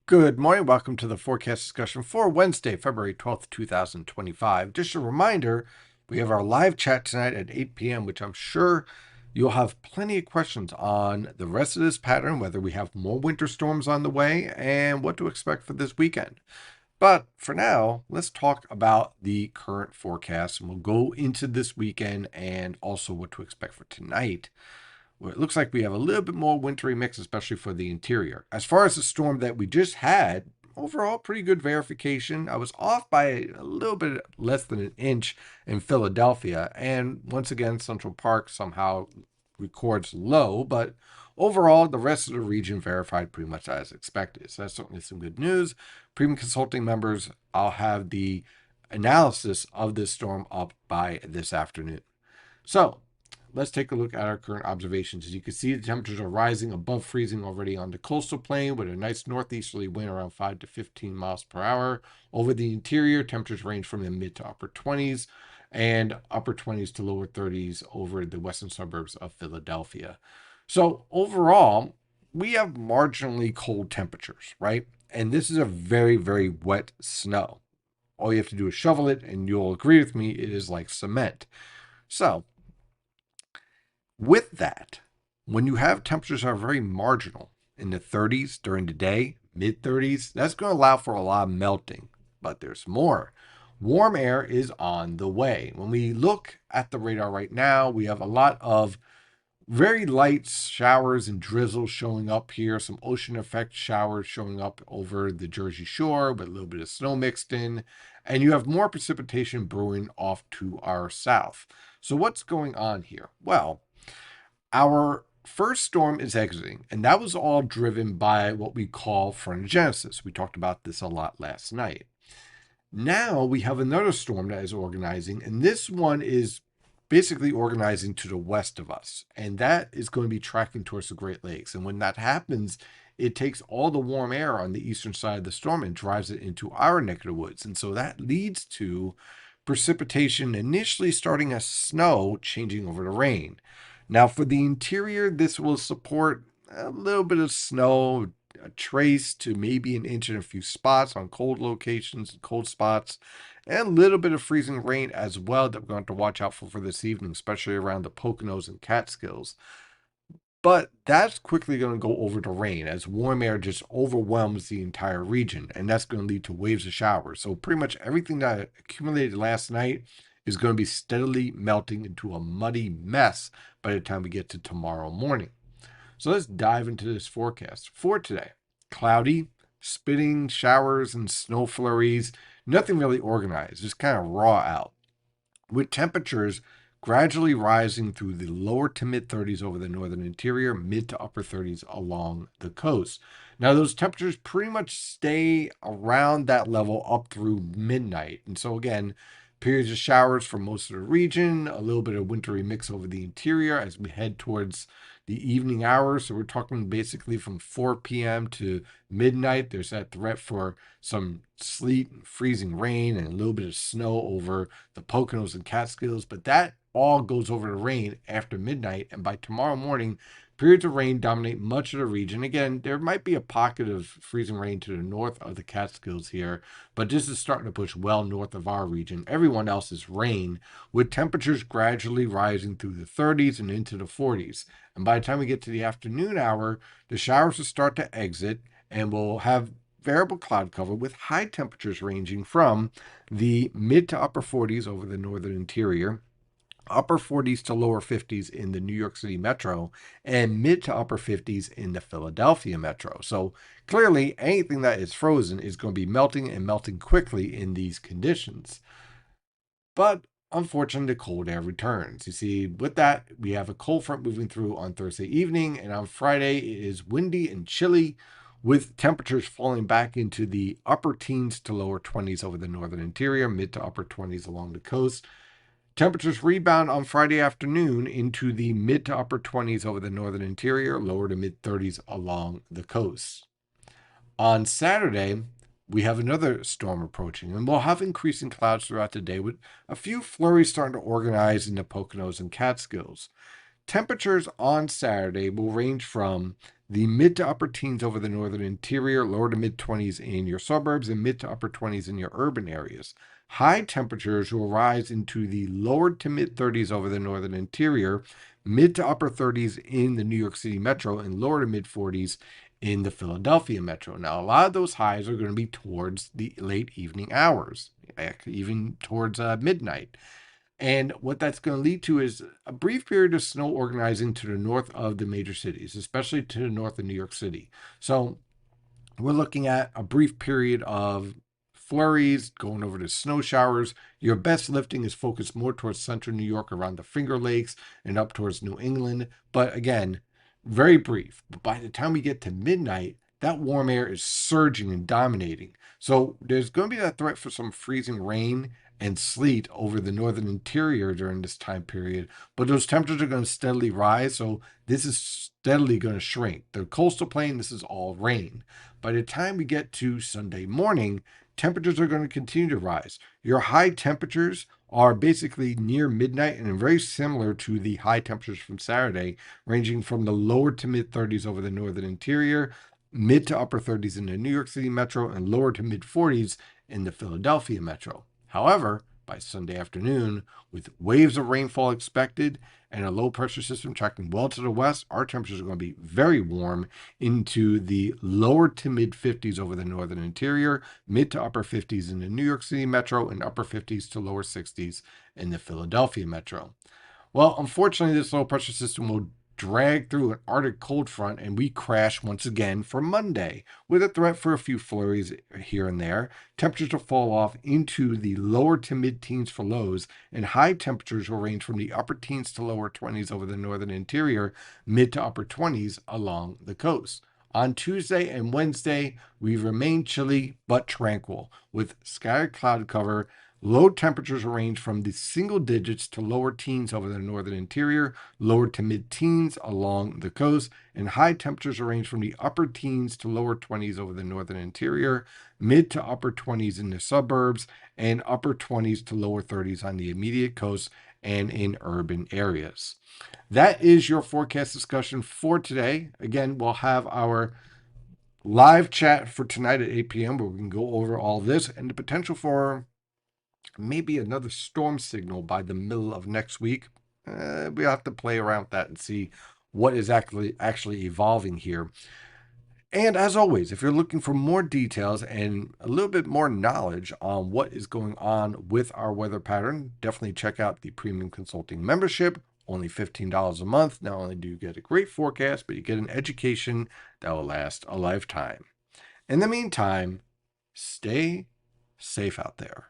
Good morning. Welcome to the forecast discussion for Wednesday, February 12th, 2025. Just a reminder, we have our live chat tonight at 8 p.m., which I'm sure you'll have plenty of questions on the rest of this pattern, whether we have more winter storms on the way, and what to expect for this weekend. But for now, let's talk about the current forecast, and we'll go into this weekend and also what to expect for tonight. Well, it looks like we have a little bit more wintry mix, especially for the interior. As far as the storm that we just had, overall pretty good verification. I was off by a little bit less than an inch in Philadelphia, and once again, Central Park somehow records low, but overall, the rest of the region verified pretty much as expected. So that's certainly some good news. Premium Consulting members, I'll have the analysis of this storm up by this afternoon. So let's take a look at our current observations. As you can see, the temperatures are rising above freezing already on the coastal plain with a nice northeasterly wind around 5 to 15 miles per hour. Over the interior, temperatures range from the mid to upper 20s and upper 20s to lower 30s over the western suburbs of Philadelphia. So overall, we have marginally cold temperatures, right? And this is a very, very wet snow. All you have to do is shovel it, and you'll agree with me, it is like cement. So with that, when you have temperatures that are very marginal in the 30s during the day, mid 30s, that's going to allow for a lot of melting. But there's more. Warm air is on the way. When we look at the radar right now, we have a lot of very light showers and drizzles showing up here, some ocean effect showers showing up over the Jersey Shore with a little bit of snow mixed in, and you have more precipitation brewing off to our south. So, what's going on here? Well, our first storm is exiting, and that was all driven by what we call frontogenesis. We talked about this a lot last night. Now we have another storm that is organizing, and this one is basically organizing to the west of us, and that is going to be tracking towards the Great Lakes. And when that happens, it takes all the warm air on the eastern side of the storm and drives it into our neck of the woods. And so that leads to precipitation initially starting as snow, changing over to rain. Now, for the interior, this will support a little bit of snow, a trace to maybe an inch in a few spots on cold locations, cold spots, and a little bit of freezing rain as well that we're going to have to watch out for this evening, especially around the Poconos and Catskills. But that's quickly going to go over to rain as warm air just overwhelms the entire region, and that's going to lead to waves of showers. So, pretty much everything that accumulated last night is going to be steadily melting into a muddy mess by the time we get to tomorrow morning. So, let's dive into this forecast for today. Cloudy, spitting showers and snow flurries, nothing really organized, just kind of raw out, with temperatures gradually rising through the lower to mid 30s over the northern interior, mid to upper 30s along the coast. Now, those temperatures pretty much stay around that level up through midnight. And so, again, periods of showers for most of the region, a little bit of wintry mix over the interior as we head towards the evening hours. So, we're talking basically from 4 p.m. to midnight. There's that threat for some sleet and freezing rain and a little bit of snow over the Poconos and Catskills, but that all goes over to rain after midnight. And by tomorrow morning, periods of rain dominate much of the region. Again, there might be a pocket of freezing rain to the north of the Catskills here, but this is starting to push well north of our region. Everyone else is rain, with temperatures gradually rising through the 30s and into the 40s. And by the time we get to the afternoon hour, the showers will start to exit, and we'll have variable cloud cover with high temperatures ranging from the mid to upper 40s over the northern interior, upper 40s to lower 50s in the New York City metro, and mid to upper 50s in the Philadelphia metro. So clearly, anything that is frozen is going to be melting and melting quickly in these conditions. But unfortunately, the cold air returns. You see, with that, we have a cold front moving through on Thursday evening, and on Friday, it is windy and chilly, with temperatures falling back into the upper teens to lower 20s over the northern interior, mid to upper 20s along the coast. Temperatures rebound on Friday afternoon into the mid to upper 20s over the northern interior, lower to mid 30s along the coast. On Saturday, we have another storm approaching, and we'll have increasing clouds throughout the day with a few flurries starting to organize in the Poconos and Catskills. Temperatures on Saturday will range from the mid to upper teens over the northern interior, lower to mid 20s in your suburbs, and mid to upper 20s in your urban areas. High temperatures will rise into the lower to mid 30s over the northern interior, mid to upper 30s in the New York City metro, and lower to mid 40s in the Philadelphia metro. Now, a lot of those highs are going to be towards the late evening hours, even towards midnight. And what that's going to lead to is a brief period of snow organizing to the north of the major cities, especially to the north of New York City. So we're looking at a brief period of flurries going over to snow showers. Your best lifting is focused more towards central New York around the Finger Lakes and up towards New England. But again, very brief. But by the time we get to midnight, that warm air is surging and dominating. So there's going to be that threat for some freezing rain and sleet over the northern interior during this time period. But those temperatures are going to steadily rise. So this is steadily going to shrink. The coastal plain, this is all rain. By the time we get to Sunday morning, temperatures are going to continue to rise. Your high temperatures are basically near midnight and very similar to the high temperatures from Saturday, ranging from the lower to mid 30s over the northern interior, mid to upper 30s in the New York City metro, and lower to mid 40s in the Philadelphia metro. However, by Sunday afternoon, with waves of rainfall expected and a low pressure system tracking well to the west, our temperatures are going to be very warm into the lower to mid 50s over the northern interior, mid to upper 50s in the New York City metro, and upper 50s to lower 60s in the Philadelphia metro. Well, unfortunately, this low pressure system will drag through an Arctic cold front and we crash once again for Monday with a threat for a few flurries here and there. Temperatures will fall off into the lower to mid teens for lows, and high temperatures will range from the upper teens to lower 20s over the northern interior, mid to upper 20s along the coast. On Tuesday and Wednesday, we remain chilly but tranquil with scattered cloud cover. Low temperatures range from the single digits to lower teens over the northern interior, lower to mid teens along the coast, and high temperatures range from the upper teens to lower 20s over the northern interior, mid to upper 20s in the suburbs, and upper 20s to lower 30s on the immediate coast and in urban areas. That is your forecast discussion for today. Again, we'll have our live chat for tonight at 8 p.m. where we can go over all this and the potential for maybe another storm signal by the middle of next week. We'll have to play around with that and see what is actually evolving here. And as always, if you're looking for more details and a little bit more knowledge on what is going on with our weather pattern, definitely check out the Premium Consulting membership. Only $15 a month. Not only do you get a great forecast, but you get an education that will last a lifetime. In the meantime, stay safe out there.